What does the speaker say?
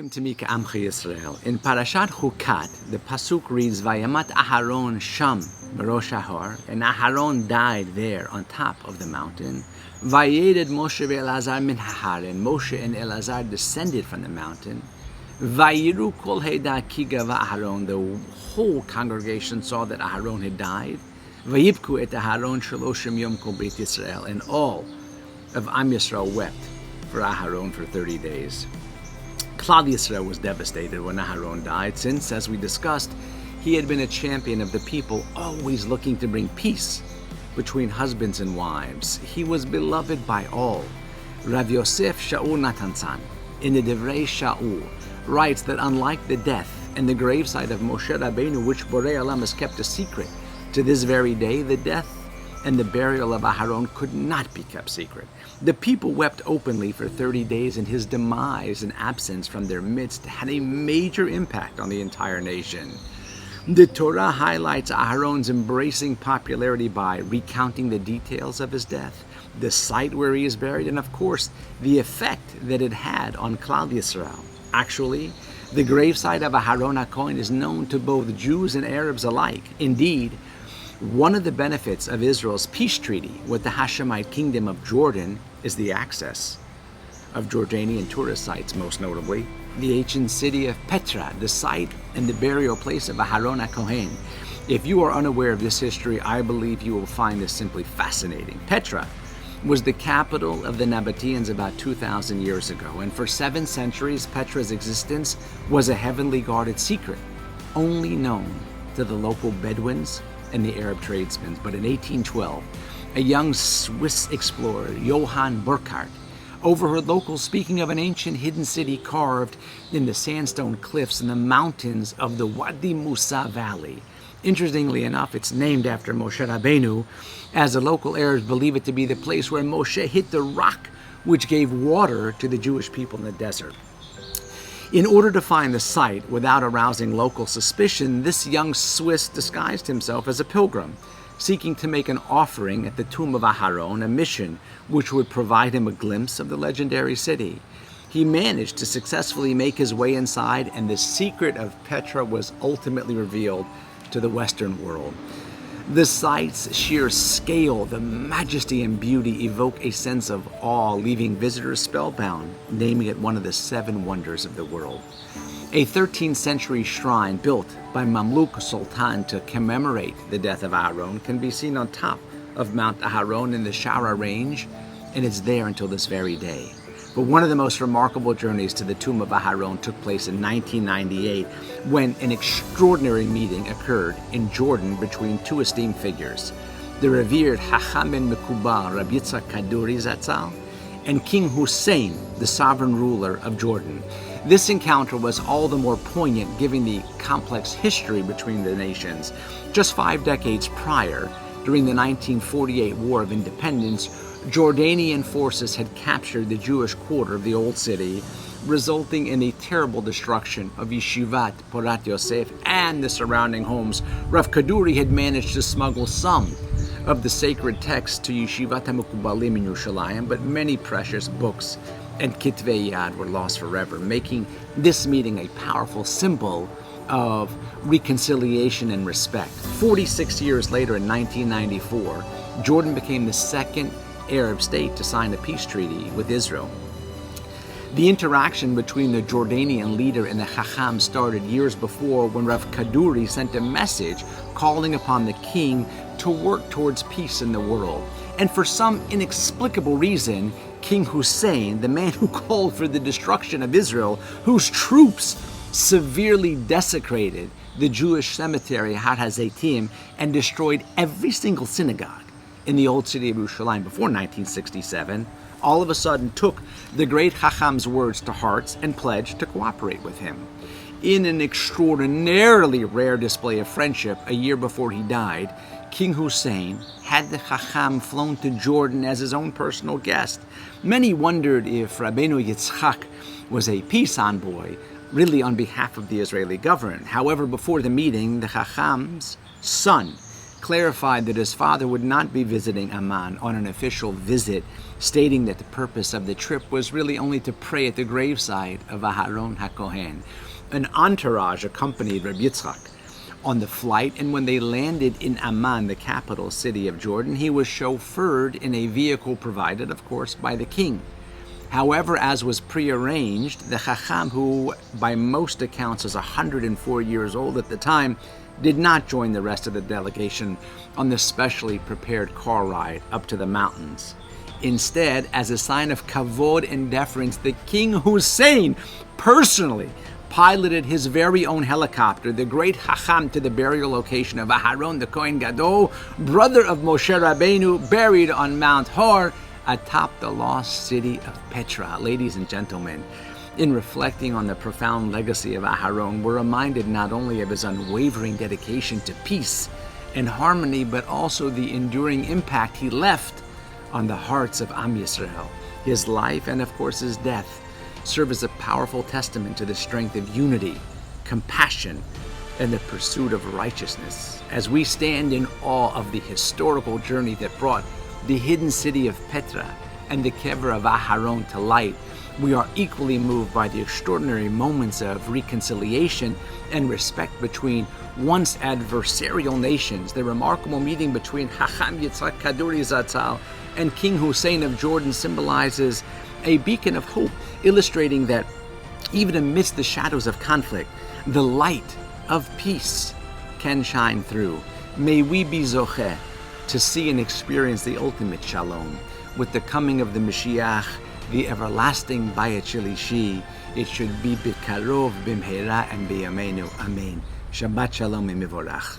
Welcome to Mika Amcha Yisrael. In Parashat Hukat, the pasuk reads, "Vayamat Aharon Sham Barosh Hahar," and Aharon died there on top of the mountain. Vayeded Moshe ve'Elazar min Hahar, and Moshe and Elazar descended from the mountain. Vayiru kol heda ki gava Aharon, the whole congregation saw that Aharon had died. Vayibku et Aharon shaloshim yom kol Beit Yisrael, and all of Am Yisrael wept for Aharon for 30 days. Klal Yisrael was devastated when Aharon died, since, as we discussed, he had been a champion of the people, always looking to bring peace between husbands and wives. He was beloved by all. Rav Yosef Shaul Natansan, in the Divrei Shaul, writes that unlike the death and the gravesite of Moshe Rabbeinu, which Borei Olam has kept a secret to this very day, the death and the burial of Aharon could not be kept secret. The people wept openly for 30 days, and his demise and absence from their midst had a major impact on the entire nation. The Torah highlights Aharon's embracing popularity by recounting the details of his death, the site where he is buried, and of course, the effect that it had on Klal Yisrael. Actually, the gravesite of Aharon HaKohen is known to both Jews and Arabs alike. Indeed, one of the benefits of Israel's peace treaty with the Hashemite kingdom of Jordan is the access of Jordanian tourist sites, most notably the ancient city of Petra, the site and the burial place of Aharon HaKohen. If you are unaware of this history, I believe you will find this simply fascinating. Petra was the capital of the Nabateans about 2,000 years ago, and for 7 centuries, Petra's existence was a heavenly guarded secret, only known to the local Bedouins and the Arab tradesmen. But in 1812, a young Swiss explorer, Johann Burckhardt, overheard locals speaking of an ancient hidden city carved in the sandstone cliffs in the mountains of the Wadi Musa Valley. Interestingly enough, it's named after Moshe Rabbeinu, as the local Arabs believe it to be the place where Moshe hit the rock which gave water to the Jewish people in the desert. In order to find the site without arousing local suspicion, this young Swiss disguised himself as a pilgrim, seeking to make an offering at the tomb of Aharon, a mission which would provide him a glimpse of the legendary city. He managed to successfully make his way inside, and the secret of Petra was ultimately revealed to the Western world. The site's sheer scale, the majesty and beauty evoke a sense of awe, leaving visitors spellbound, naming it one of the 7 wonders of the world. A 13th century shrine built by Mamluk Sultan to commemorate the death of Aharon can be seen on top of Mount Aharon in the Shara range, and it's there until this very day. But one of the most remarkable journeys to the tomb of Aharon took place in 1998, when an extraordinary meeting occurred in Jordan between 2 esteemed figures, the revered Hacham ben Mekubal Rabbi Yitzchak Kaduri Zatzal and King Hussein, the sovereign ruler of Jordan. This encounter was all the more poignant given the complex history between the nations. Just 5 decades prior, during the 1948 War of Independence, Jordanian forces had captured the Jewish quarter of the Old City, resulting in a terrible destruction of Yeshivat Porat Yosef and the surrounding homes. Rav Kaduri had managed to smuggle some of the sacred texts to Yeshivat HaMekubalim in Yerushalayim, but many precious books and Kitvei Yad were lost forever, making this meeting a powerful symbol of reconciliation and respect. 46 years later, in 1994, Jordan became the second Arab state to sign a peace treaty with Israel. The interaction between the Jordanian leader and the Chacham started years before, when Rav Kaduri sent a message calling upon the king to work towards peace in the world. And for some inexplicable reason, King Hussein, the man who called for the destruction of Israel, whose troops severely desecrated the Jewish cemetery Har HaZeitim and destroyed every single synagogue in the old city of Yerushalayim before 1967, all of a sudden took the great Chacham's words to heart and pledged to cooperate with him. In an extraordinarily rare display of friendship, a year before he died, King Hussein had the Chacham flown to Jordan as his own personal guest. Many wondered if Rabbeinu Yitzchak was a peace envoy, really on behalf of the Israeli government. However, before the meeting, the Chacham's son, clarified that his father would not be visiting Amman on an official visit, stating that the purpose of the trip was really only to pray at the gravesite of Aharon HaKohen. An entourage accompanied Reb Yitzchak on the flight, and when they landed in Amman, the capital city of Jordan, he was chauffeured in a vehicle provided, of course, by the king. However, as was prearranged, the Chacham, who by most accounts was 104 years old at the time, did not join the rest of the delegation on the specially prepared car ride up to the mountains. Instead, as a sign of kavod and deference, the King Hussein personally piloted his very own helicopter, the great Chacham, to the burial location of Aharon the Kohen Gadol, brother of Moshe Rabbeinu, buried on Mount Hor, atop the lost city of Petra. Ladies and gentlemen, in reflecting on the profound legacy of Aharon, we're reminded not only of his unwavering dedication to peace and harmony, but also the enduring impact he left on the hearts of Am Yisrael. His life and, of course, his death serve as a powerful testament to the strength of unity, compassion, and the pursuit of righteousness. As we stand in awe of the historical journey that brought the hidden city of Petra and the kever of Aharon to light, we are equally moved by the extraordinary moments of reconciliation and respect between once adversarial nations. The remarkable meeting between Chacham Yitzchak Kaduri Zatzal and King Hussein of Jordan symbolizes a beacon of hope, illustrating that even amidst the shadows of conflict, the light of peace can shine through. May we be zocheh to see and experience the ultimate shalom. With the coming of the Mashiach, the everlasting Bayit Shelishi, it should be Bikarov, Bimhera, and B'yameinu. Amen. Shabbat Shalom and Mivorach.